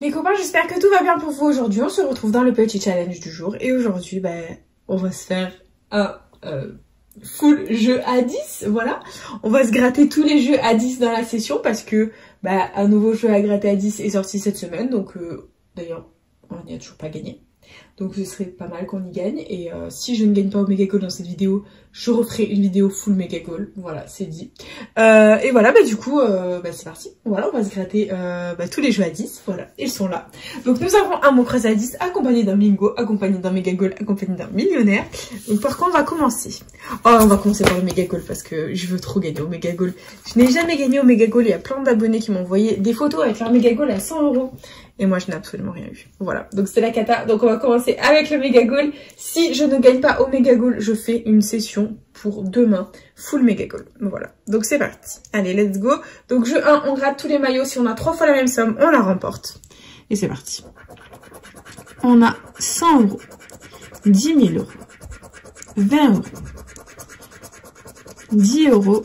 Les copains, j'espère que tout va bien pour vous aujourd'hui. On se retrouve dans le petit challenge du jour. Et aujourd'hui, on va se faire un full jeu à 10. Voilà. On va se gratter tous les jeux à 10 dans la session parce que un nouveau jeu à gratter à 10 est sorti cette semaine. Donc d'ailleurs, on n'y a toujours pas gagné. Donc ce serait pas mal qu'on y gagne. Et si je ne gagne pas au Mega Goal dans cette vidéo, je referai une vidéo full Mega Goal. Voilà, c'est dit. Et voilà, du coup, c'est parti. Voilà, on va se gratter tous les jeux à 10. Voilà, ils sont là. Donc nous avons un mot croisé à 10, accompagné d'un bingo, accompagné d'un Mega Goal, accompagné d'un millionnaire. Donc par contre, on va commencer. Oh, on va commencer par le Mega Goal parce que je veux trop gagner au Mega Goal. Je n'ai jamais gagné au Mega Goal. Il y a plein d'abonnés qui m'ont envoyé des photos avec leur Mega Goal à 100 €. Et moi, je n'ai absolument rien eu. Voilà, donc c'est la cata. Donc on va commencer avec le Mega Goal. Si je ne gagne pas au Mega Goal, je fais une session pour demain, full Mega Goal. Voilà, donc c'est parti. Allez, let's go. Donc jeu 1, on gratte tous les maillots. Si on a 3 fois la même somme, on la remporte. Et c'est parti. On a 100 €, 10 000 €, 20 €, 10 €,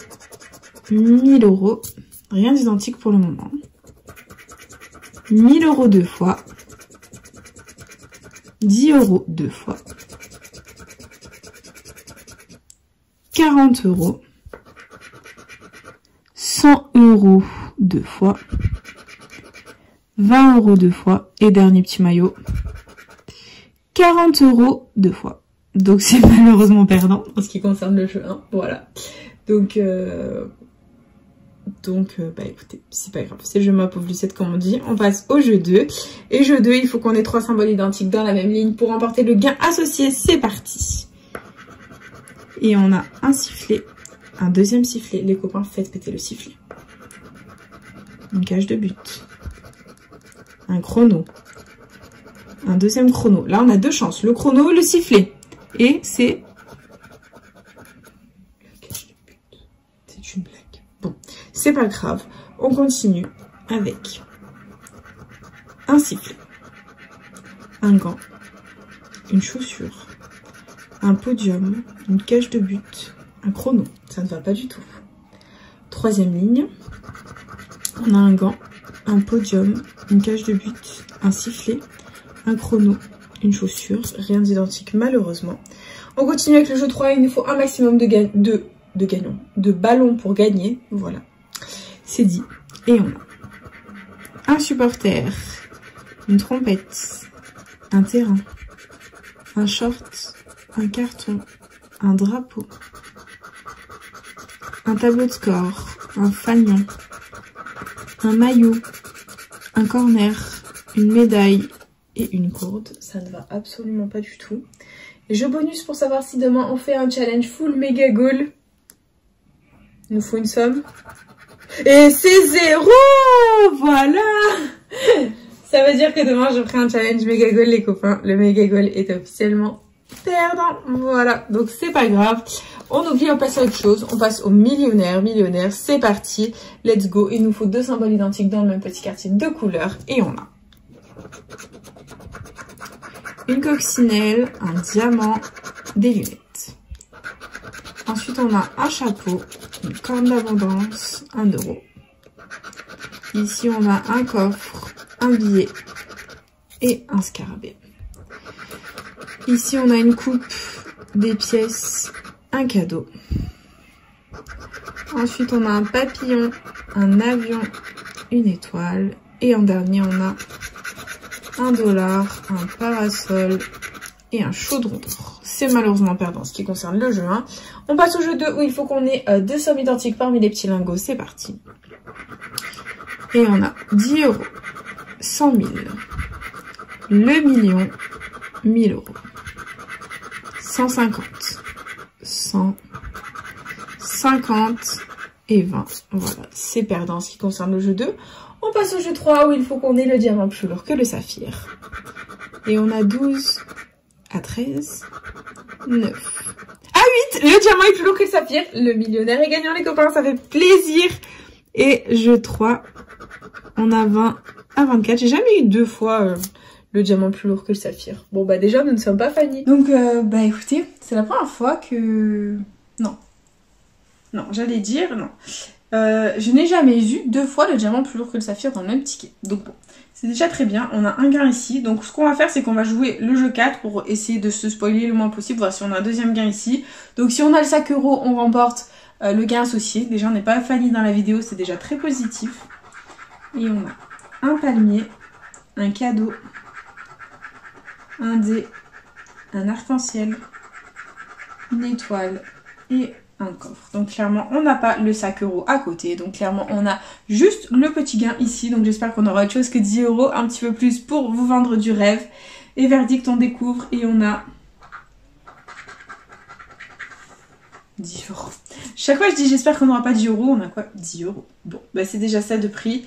1000 €. Rien d'identique pour le moment. 1000 € deux fois, 10 € deux fois, 40 €, 100 € deux fois, 20 € deux fois, et dernier petit maillot, 40 € deux fois. Donc c'est malheureusement perdant en ce qui concerne le jeu 1, voilà. Donc écoutez, c'est pas grave, c'est le jeu ma pauvre Lucette comme on dit. On passe au jeu 2. Et jeu 2, il faut qu'on ait 3 symboles identiques dans la même ligne pour remporter le gain associé. C'est parti. Et on a un sifflet, un deuxième sifflet. Les copains, faites péter le sifflet. Une cage de but. Un chrono. Un deuxième chrono. Là, on a deux chances. Le chrono, le sifflet. Et c'est... La cage de but. C'est une blague. Bon, c'est pas grave. On continue avec un sifflet, un gant, une chaussure, un podium, une cage de but, un chrono. Ça ne va pas du tout. Troisième ligne, on a un gant, un podium, une cage de but, un sifflet, un chrono, une chaussure. Rien d'identique malheureusement. On continue avec le jeu 3. Il nous faut un maximum de ballons pour gagner. Voilà, c'est dit. Et on a un supporter, une trompette, un terrain, un short, un carton, un drapeau, un tableau de score, un fanion, un maillot, un corner, une médaille et une gourde. Ça ne va absolument pas du tout. Et jeu bonus pour savoir si demain on fait un challenge full Mega Goal. Il nous faut une somme. Et c'est 0. Voilà. Ça veut dire que demain je ferai un challenge Mega Goal les copains. Le Mega Goal est officiellement perdant. Voilà, donc c'est pas grave. On oublie, on passe à autre chose. On passe au millionnaire. Millionnaire, c'est parti. Let's go. Il nous faut 2 symboles identiques dans le même petit quartier de couleurs. Et on a une coccinelle, un diamant, des lunettes. Ensuite, on a un chapeau, une corne d'abondance, 1 €. Ici, on a un coffre, un billet et un scarabée. Ici, on a une coupe, des pièces, un cadeau. Ensuite, on a un papillon, un avion, une étoile. Et en dernier, on a $1, un parasol et un chaudron d'or. C'est malheureusement perdant en ce qui concerne le jeu 1. On passe au jeu 2 où il faut qu'on ait 2 sommes identiques parmi les petits lingots. C'est parti. Et on a 10 €, 100 000, le million, 1000 €, 150, 100, 50 et 20. Voilà, c'est perdant en ce qui concerne le jeu 2. On passe au jeu 3 où il faut qu'on ait le diamant plus lourd que le saphir. Et on a 12 à 13, 9 à 8. Le diamant est plus lourd que le saphir. Le millionnaire est gagnant les copains, ça fait plaisir. Et jeu 3, on a 20 à 24. J'ai jamais eu 2 fois le diamant plus lourd que le saphir. Bon déjà nous ne sommes pas Fanny. Donc écoutez, c'est la première fois que... Non, j'allais dire non. Je n'ai jamais eu 2 fois le diamant plus lourd que le saphir dans le même ticket. Donc bon, C'est déjà très bien, on a un gain ici. Donc ce qu'on va faire, c'est qu'on va jouer le jeu 4 pour essayer de se spoiler le moins possible, voir si on a un deuxième gain ici. Donc si on a le 5 €, on remporte le gain associé. Déjà on n'est pas Fanny dans la vidéo, c'est déjà très positif. Et on a un palmier, un cadeau, un dé, un arc-en-ciel, une étoile et un coffre. Donc clairement on n'a pas le 5 € à côté, donc clairement on a juste le petit gain ici. Donc j'espère qu'on aura autre chose que 10 €, un petit peu plus pour vous vendre du rêve. Et verdict, on découvre et on a 10 €. Chaque fois je dis j'espère qu'on n'aura pas 10 €, on a quoi? 10 €. Bon bah c'est déjà ça de prix.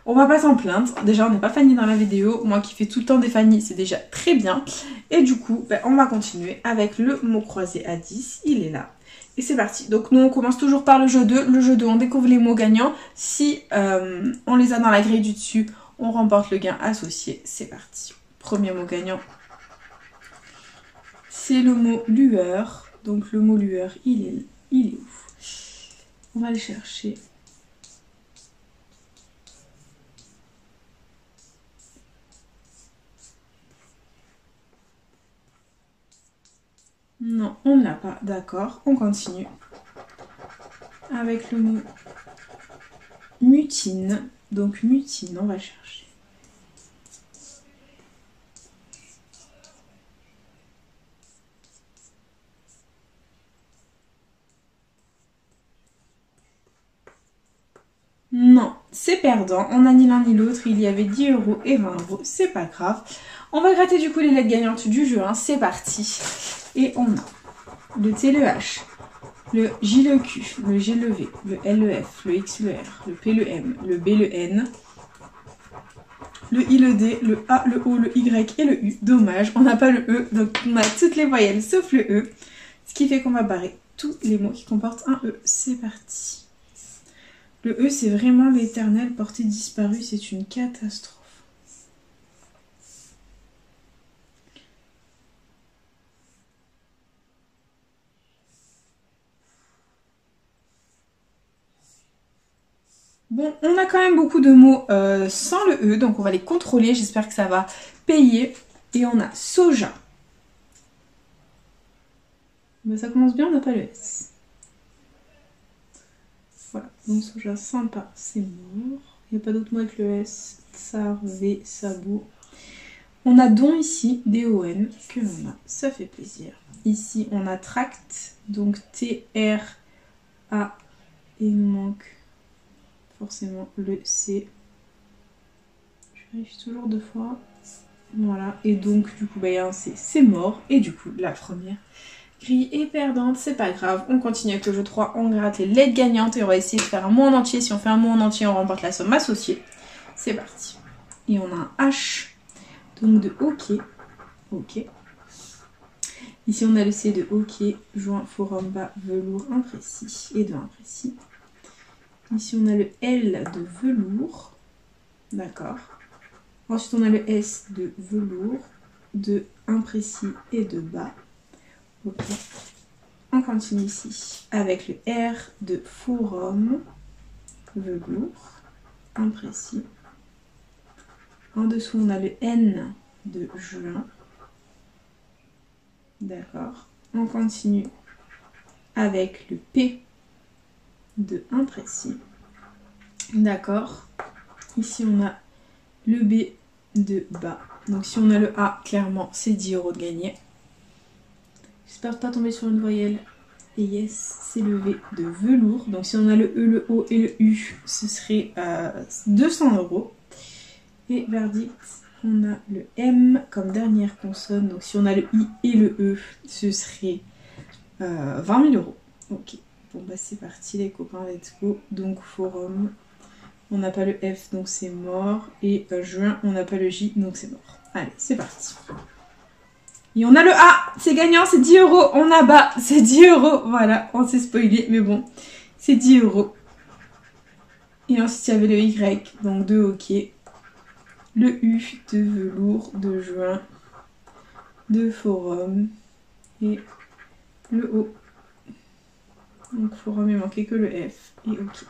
On va pas s'en plaindre. Déjà on n'est pas Fanny dans la vidéo, moi qui fais tout le temps des Fanny, c'est déjà très bien. Et du coup bah, on va continuer avec le mot croisé à 10, il est là. Et c'est parti. Donc nous on commence toujours par le jeu 2. Le jeu 2 on découvre les mots gagnants. Si on les a dans la grille du dessus, on remporte le gain associé. C'est parti. Premier mot gagnant. C'est le mot lueur. Donc le mot lueur, il est où? On va le chercher. Non, on ne l'a pas. D'accord, on continue. Avec le mot mutine. Donc mutine, on va chercher. Non, c'est perdant. On n'a ni l'un ni l'autre. Il y avait 10 € et 20 €. C'est pas grave. On va gratter du coup les lettres gagnantes du jeu. Hein. C'est parti. Et on a le T, le H, le J, le Q, le G, le V, le L, le F, le X, le R, le P, le M, le B, le N, le I, le D, le A, le O, le Y et le U. Dommage, on n'a pas le E. Donc on a toutes les voyelles sauf le E. Ce qui fait qu'on va barrer tous les mots qui comportent un E. C'est parti. Le E, c'est vraiment l'éternel porté disparu. C'est une catastrophe. Bon, on a quand même beaucoup de mots sans le E, donc on va les contrôler. J'espère que ça va payer. Et on a soja. Ben, ça commence bien, on n'a pas le S. Voilà, donc soja sympa, c'est mort. Il n'y a pas d'autre mot avec le S. Tsar, V, sabot. On a don ici, D-O-N, que l'on a, ça fait plaisir. Ici, on a tract, donc T-R-A, et il nous manque forcément le C. Je vérifie toujours 2 fois. Voilà, et donc du coup, bah, il y a un C, c'est mort. Et du coup, la première grille est perdante, c'est pas grave. On continue avec le jeu 3, on gratte les lettres gagnantes et on va essayer de faire un mot en entier. Si on fait un mot en entier, on remporte la somme associée. C'est parti. Et on a un H, donc de hockey. Ok. Ici, on a le C de hockey, joint, forum, bas, velours, imprécis et de imprécis. Ici, on a le L de velours. D'accord. Ensuite, on a le S de velours, de imprécis et de bas. Ok. On continue ici avec le R de forum, velours, imprécis. En dessous, on a le N de juin. D'accord. On continue avec le P de imprécis. D'accord. Ici, on a le B de bas. Donc, si on a le A, clairement, c'est 10 € de gagné. J'espère pas tomber sur une voyelle. Et yes, c'est le V de velours. Donc, si on a le E, le O et le U, ce serait 200 €. Et verdict, on a le M comme dernière consonne. Donc, si on a le I et le E, ce serait 20 000 €. Ok. Bon, bah, c'est parti, les copains, let's go. Donc, forum. On n'a pas le F, donc c'est mort. Et juin, on n'a pas le J, donc c'est mort. Allez, c'est parti. Et on a le A, c'est gagnant, c'est 10 €. On a bas, c'est 10 €. Voilà, on s'est spoilé, mais bon, c'est 10 €. Et ensuite, il y avait le Y, donc de hockey. Le U de velours, de juin, de forum. Et le O. Donc forum, il manquait que le F. Et ok.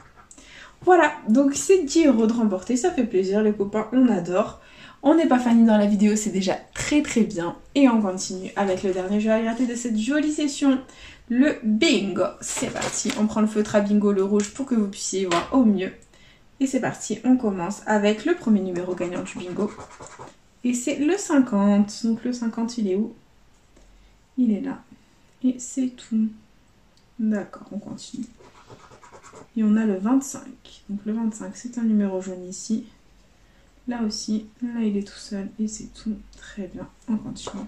Voilà, donc c'est 10 € de remporter, ça fait plaisir les copains, on adore. On n'est pas fini dans la vidéo, c'est déjà très bien. Et on continue avec le dernier jeu à gratter de cette jolie session, le bingo. C'est parti, on prend le feutre à bingo, le rouge, pour que vous puissiez voir au mieux. Et c'est parti, on commence avec le premier numéro gagnant du bingo. Et c'est le 50. Donc le 50, il est où? Il est là. Et c'est tout. D'accord, on continue. Et on a le 25. Donc le 25, c'est un numéro jaune ici. Là aussi, là il est tout seul et c'est tout. Très bien, on continue.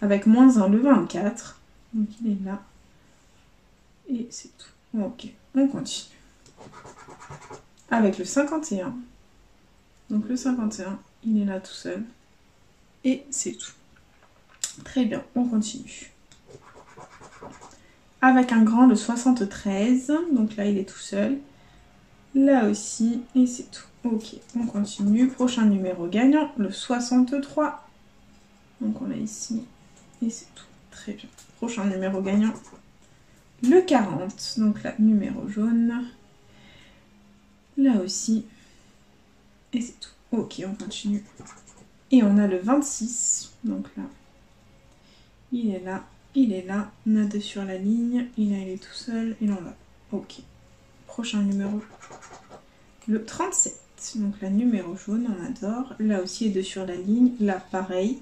Avec -1, le 24. Donc il est là. Et c'est tout. Ok, on continue. Avec le 51. Donc le 51, il est là tout seul. Et c'est tout. Très bien, on continue. Avec un grand, le 73. Donc là, il est tout seul. Là aussi, et c'est tout. Ok, on continue. Prochain numéro gagnant, le 63. Donc on l'a ici, et c'est tout. Très bien. Prochain numéro gagnant, le 40. Donc là, numéro jaune. Là aussi, et c'est tout. Ok, on continue. Et on a le 26. Donc là, il est là, il est là. On a 2 sur la ligne. Il est tout seul, et là, on l'a. Ok. Prochain numéro, le 37. Donc la numéro jaune, on adore. Là aussi, 2 sur la ligne. Là, pareil.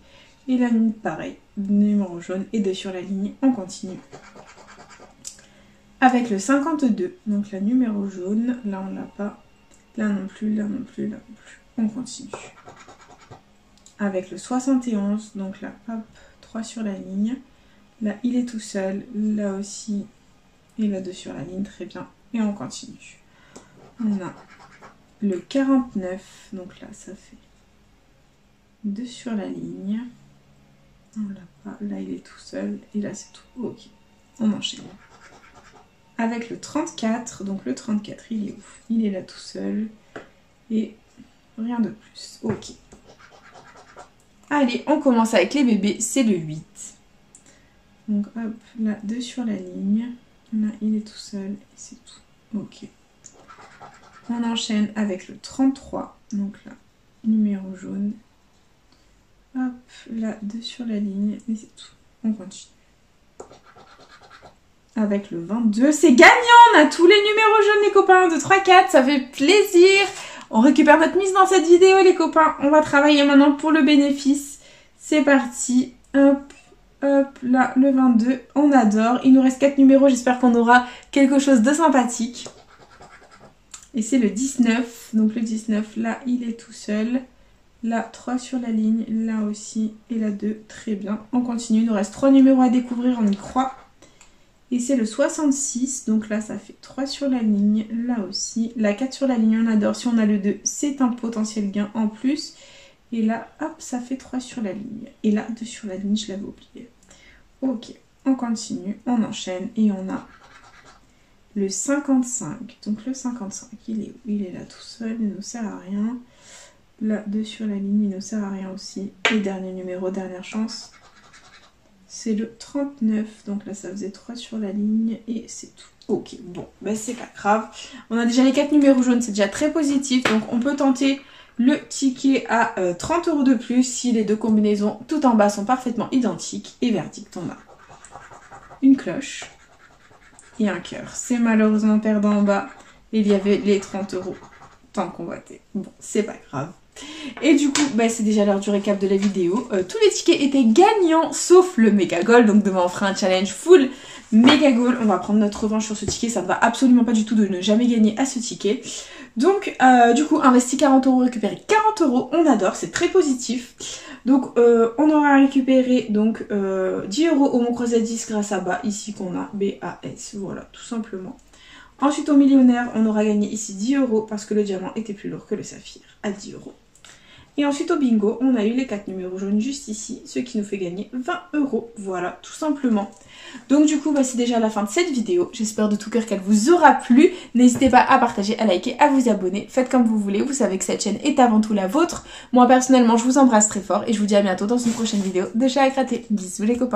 Et la ligne, pareil. Numéro jaune et 2 sur la ligne. On continue. Avec le 52. Donc la numéro jaune. Là, on l'a pas. Là non plus, là non plus, là non plus. On continue. Avec le 71. Donc là, hop, 3 sur la ligne. Là, il est tout seul. Là aussi. Et là, 2 sur la ligne. Très bien. Et on continue. On a le 49, donc là ça fait 2 sur la ligne. On l'a pas, là il est tout seul et là c'est tout. Ok, on enchaîne. Avec le 34, donc le 34 il est où? Il est là tout seul et rien de plus. Ok. Allez, on commence avec les bébés, c'est le 8. Donc hop, là 2 sur la ligne. Là il est tout seul et c'est tout. Ok. On enchaîne avec le 33, donc là, numéro jaune. Hop, là, 2 sur la ligne, et c'est tout. On continue. Avec le 22, c'est gagnant! On a tous les numéros jaunes, les copains, 2, 3, 4, ça fait plaisir! On récupère notre mise dans cette vidéo, les copains. On va travailler maintenant pour le bénéfice. C'est parti. Hop, hop, là, le 22, on adore. Il nous reste 4 numéros, j'espère qu'on aura quelque chose de sympathique. Et c'est le 19, donc le 19, là, il est tout seul. Là, 3 sur la ligne, là aussi, et là 2, très bien. On continue, il nous reste 3 numéros à découvrir, on y croit. Et c'est le 66, donc là, ça fait 3 sur la ligne, là aussi. Là, 4 sur la ligne, on adore. Si on a le 2, c'est un potentiel gain en plus. Et là, hop, ça fait 3 sur la ligne. Et là, 2 sur la ligne, je l'avais oublié. Ok, on continue, on enchaîne, et on a le 55, donc le 55, il est où? Il est là tout seul, il ne nous sert à rien. Là, 2 sur la ligne, il ne nous sert à rien aussi. Et dernier numéro, dernière chance, c'est le 39. Donc là, ça faisait 3 sur la ligne et c'est tout. Ok, bon, ben c'est pas grave. On a déjà les 4 numéros jaunes, c'est déjà très positif. Donc on peut tenter le ticket à 30 € de plus si les deux combinaisons tout en bas sont parfaitement identiques. Et verdict, on a une cloche et un cœur. C'est malheureusement perdant en bas. Il y avait les 30 € tant convoité. Bon, c'est pas grave. Et du coup, bah, c'est déjà l'heure du récap de la vidéo. Tous les tickets étaient gagnants, sauf le méga gold. Donc demain, on fera un challenge full méga gold. On va prendre notre revanche sur ce ticket. Ça ne va absolument pas du tout de ne jamais gagner à ce ticket. Donc, du coup, investi 40 €, récupérer 40 €. On adore, c'est très positif. Donc, on aura récupéré donc 10 € au Mon Croisé 10 grâce à BAS, ici qu'on a BAS. Voilà, tout simplement. Ensuite, au millionnaire, on aura gagné ici 10 € parce que le diamant était plus lourd que le saphir à 10 €. Et ensuite, au bingo, on a eu les 4 numéros jaunes juste ici, ce qui nous fait gagner 20 €. Voilà, tout simplement. Donc du coup, bah, c'est déjà la fin de cette vidéo. J'espère de tout cœur qu'elle vous aura plu. N'hésitez pas à partager, à liker, à vous abonner. Faites comme vous voulez. Vous savez que cette chaîne est avant tout la vôtre. Moi, personnellement, je vous embrasse très fort et je vous dis à bientôt dans une prochaine vidéo de Chat à gratter. Bisous les copains.